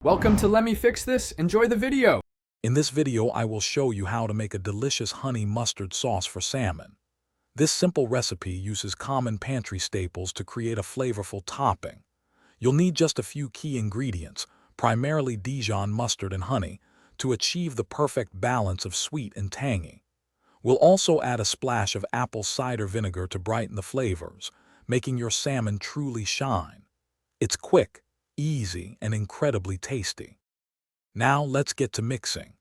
Welcome to Let Me Fix This. Enjoy the video. In this video, I will show you how to make a delicious honey mustard sauce for salmon. This simple recipe uses common pantry staples to create a flavorful topping. You'll need just a few key ingredients, primarily Dijon mustard and honey, to achieve the perfect balance of sweet and tangy. We'll also add a splash of apple cider vinegar to brighten the flavors, making your salmon truly shine. It's quick, easy, and incredibly tasty. Now let's get to mixing.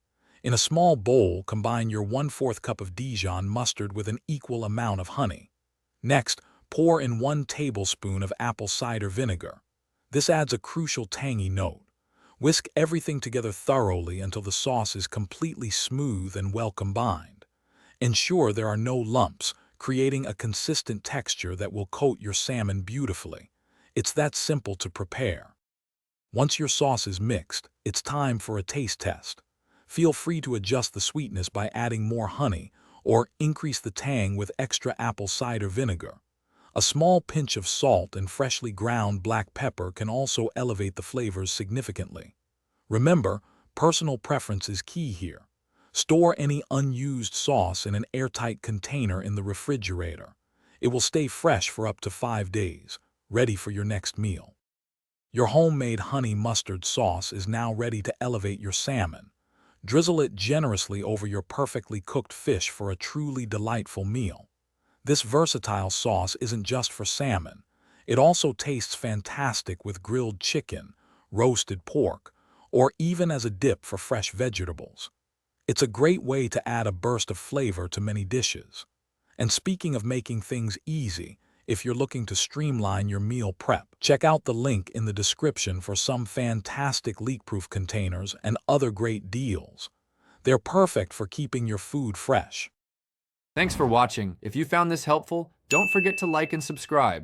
In a small bowl, combine your 1/4 cup of Dijon mustard with an equal amount of honey. Next, pour in 1 tablespoon of apple cider vinegar. This adds a crucial tangy note. Whisk everything together thoroughly until the sauce is completely smooth and well combined. Ensure there are no lumps, creating a consistent texture that will coat your salmon beautifully. It's that simple to prepare. Once your sauce is mixed, it's time for a taste test. Feel free to adjust the sweetness by adding more honey or increase the tang with extra apple cider vinegar. A small pinch of salt and freshly ground black pepper can also elevate the flavors significantly. Remember, personal preference is key here. Store any unused sauce in an airtight container in the refrigerator. It will stay fresh for up to 5 days, ready for your next meal. Your homemade honey mustard sauce is now ready to elevate your salmon. Drizzle it generously over your perfectly cooked fish for a truly delightful meal. This versatile sauce isn't just for salmon. It also tastes fantastic with grilled chicken, roasted pork, or even as a dip for fresh vegetables. It's a great way to add a burst of flavor to many dishes. And speaking of making things easy, if you're looking to streamline your meal prep, check out the link in the description for some fantastic leak-proof containers and other great deals. They're perfect for keeping your food fresh. Thanks for watching. If you found this helpful, don't forget to like and subscribe.